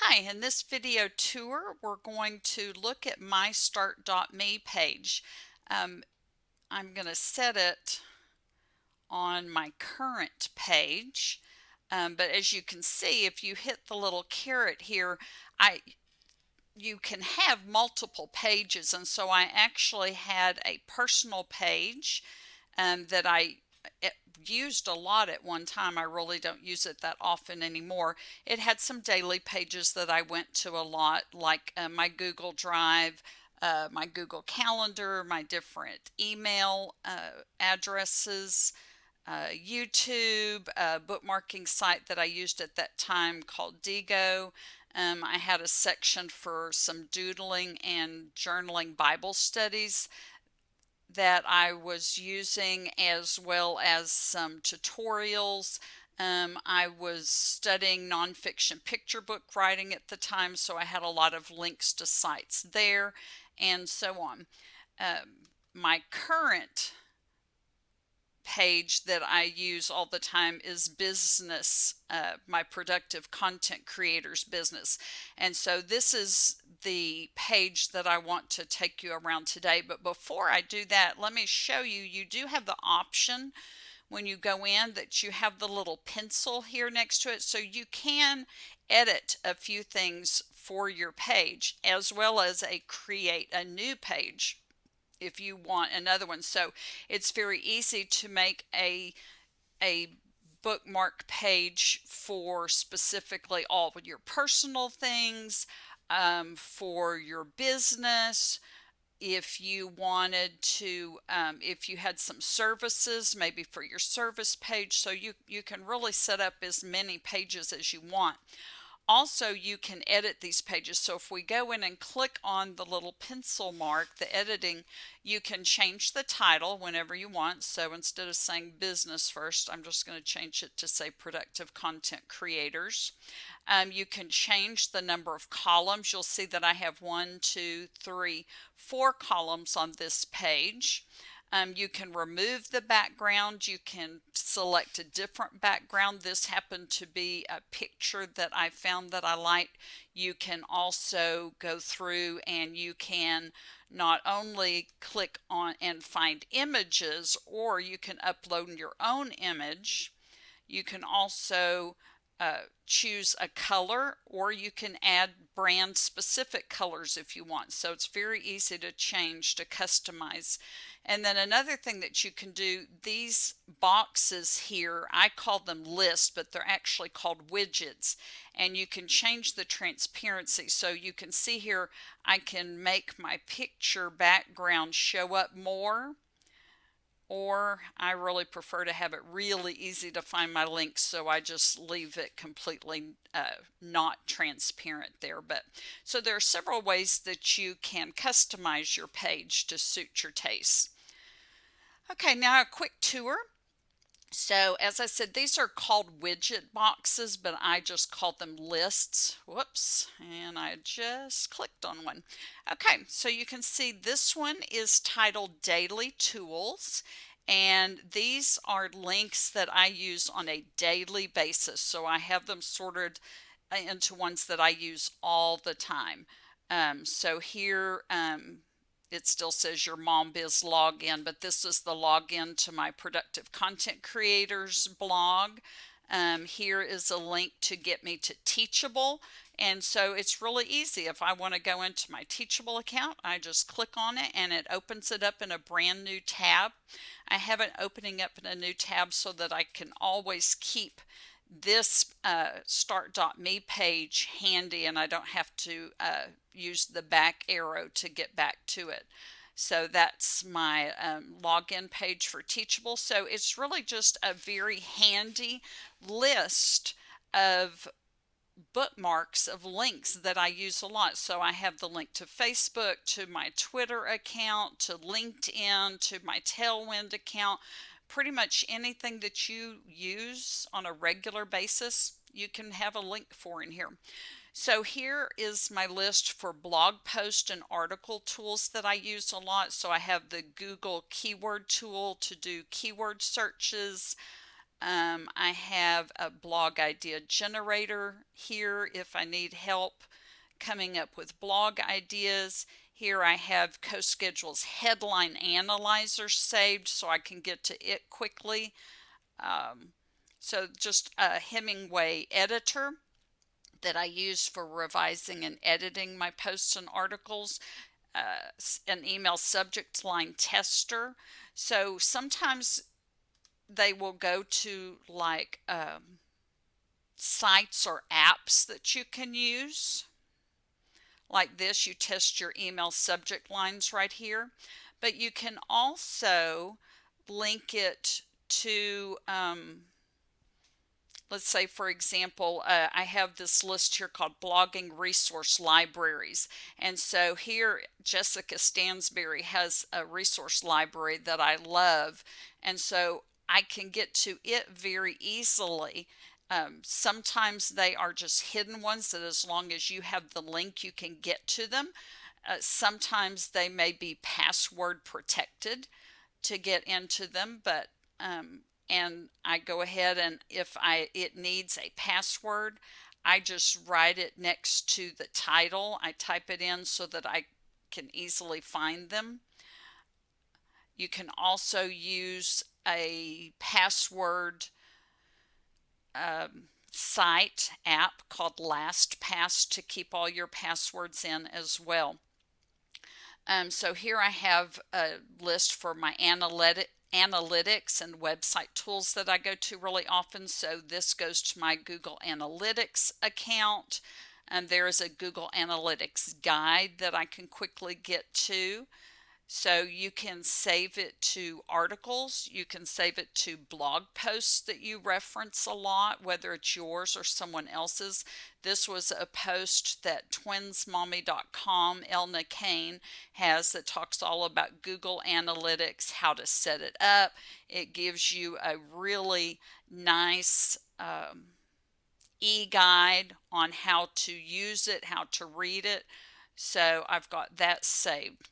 Hi, in this video tour, we're going to look at my start.me page. I'm going to set it on my current page, but as you can see, if you hit the little caret here, you can have multiple pages, and so I actually had a personal page that I used a lot at one time. I really don't use it that often anymore. It had some daily pages that I went to a lot, like my Google Drive, my Google Calendar, my different email addresses, YouTube, a bookmarking site that I used at that time called Digo. I had a section for some doodling and journaling Bible studies that I was using, as well as some tutorials. I was studying nonfiction picture book writing at the time, so I had a lot of links to sites there and so on. My current page that I use all the time is business, my productive content creators business. And so this is the page that I want to take you around today. But before I do that, let me show you, you do have the option when you go in that you have the little pencil here next to it, so you can edit a few things for your page, as well as create a new page if you want another one. So it's very easy to make a bookmark page for specifically all of your personal things, for your business. If you wanted to, if you had some services, maybe for your service page, so you can really set up as many pages as you want. Also, you can edit these pages. So if we go in and click on the little pencil mark, the editing, you can change the title whenever you want. So instead of saying business first, I'm just going to change it to say productive content creators. You can change the number of columns. You'll see that I have 1, 2, 3, 4 columns on this page. You can remove the background. You can select a different background. This happened to be a picture that I found that I liked. You can also go through and you can not only click on and find images, or you can upload your own image. You can also choose a color, or you can add brand specific colors if you want. So it's very easy to change, to customize. And then another thing that you can do, these boxes here, I call them lists, but they're actually called widgets. And you can change the transparency. So you can see here, I can make my picture background show up more, or I really prefer to have it really easy to find my links, so I just leave it completely not transparent there. But so there are several ways that you can customize your page to suit your tastes. Okay, now a quick tour. So as I said, these are called widget boxes, but I just called them lists. Whoops, and I just clicked on one. Okay, so you can see this one is titled Daily Tools, and these are links that I use on a daily basis. So I have them sorted into ones that I use all the time. So here, it still says your Mom Biz login, but this is the login to my Productive Content Creators blog. Here is a link to get me to Teachable. And so it's really easy. If I want to go into my Teachable account, I just click on it and it opens it up in a brand new tab. I have it opening up in a new tab so that I can always keep this start.me page handy, and I don't have to use the back arrow to get back to it. So that's my login page for Teachable. So it's really just a very handy list of bookmarks of links that I use a lot. So I have the link to Facebook, to my Twitter account, to LinkedIn, to my Tailwind account. Pretty much anything that you use on a regular basis, you can have a link for in here. So here is my list for blog post and article tools that I use a lot. So I have the Google keyword tool to do keyword searches. I have a blog idea generator here if I need help coming up with blog ideas. Here I have CoSchedule's headline analyzer saved so I can get to it quickly. So just a Hemingway editor that I use for revising and editing my posts and articles. An email subject line tester. So sometimes they will go to like sites or apps that you can use. Like this, you test your email subject lines right here. But you can also link it to let's say, for example, I have this list here called Blogging Resource Libraries. And so here, Jessica Stansberry has a resource library that I love. And so I can get to it very easily. Sometimes they are just hidden ones that as long as you have the link, you can get to them. Sometimes they may be password protected to get into them, but and I go ahead and if it needs a password, I just write it next to the title. I type it in so that I can easily find them. You can also use a password site app called LastPass to keep all your passwords in as well. So here I have a list for my analytics and website tools that I go to really often. So this goes to my Google Analytics account. There is a Google Analytics guide that I can quickly get to. So you can save it to articles, you can save it to blog posts that you reference a lot, whether it's yours or someone else's. This was a post that twinsmommy.com, Elna Kane, has that talks all about Google Analytics, how to set it up. It gives you a really nice e-guide on how to use it, how to read it. So I've got that saved.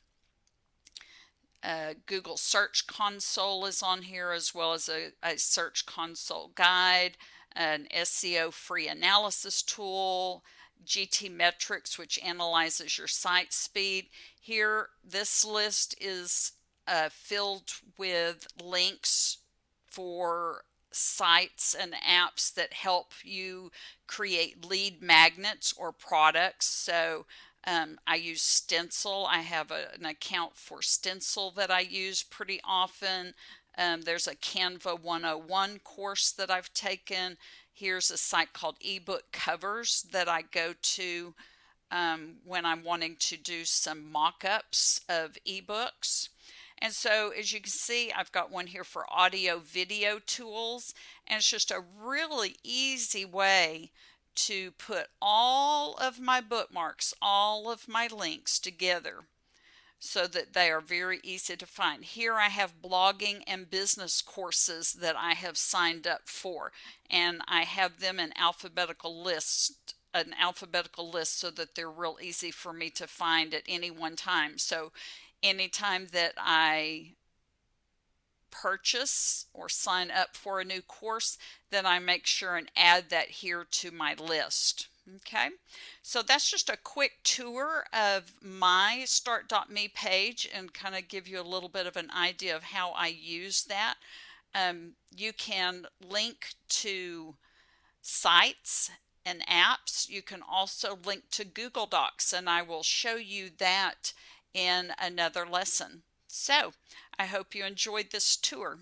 Google Search Console is on here, as well as a Search Console guide, an SEO free analysis tool, GTmetrix, which analyzes your site speed. Here, this list is filled with links for sites and apps that help you create lead magnets or products. So I use Stencil. I have an account for Stencil that I use pretty often. There's a Canva 101 course that I've taken. Here's a site called Ebook Covers that I go to when I'm wanting to do some mock-ups of ebooks. And so as you can see, I've got one here for audio video tools, and it's just a really easy way to put all of my bookmarks, all of my links together so that they are very easy to find. Here I have blogging and business courses that I have signed up for, and I have them in alphabetical lists, an alphabetical list, so that they're real easy for me to find at any one time. So anytime that I purchase or sign up for a new course, then I make sure and add that here to my list. Okay, so that's just a quick tour of my start.me page and kind of give you a little bit of an idea of how I use that. You can link to sites and apps. You can also link to Google Docs, and I will show you that in another lesson. So I hope you enjoyed this tour.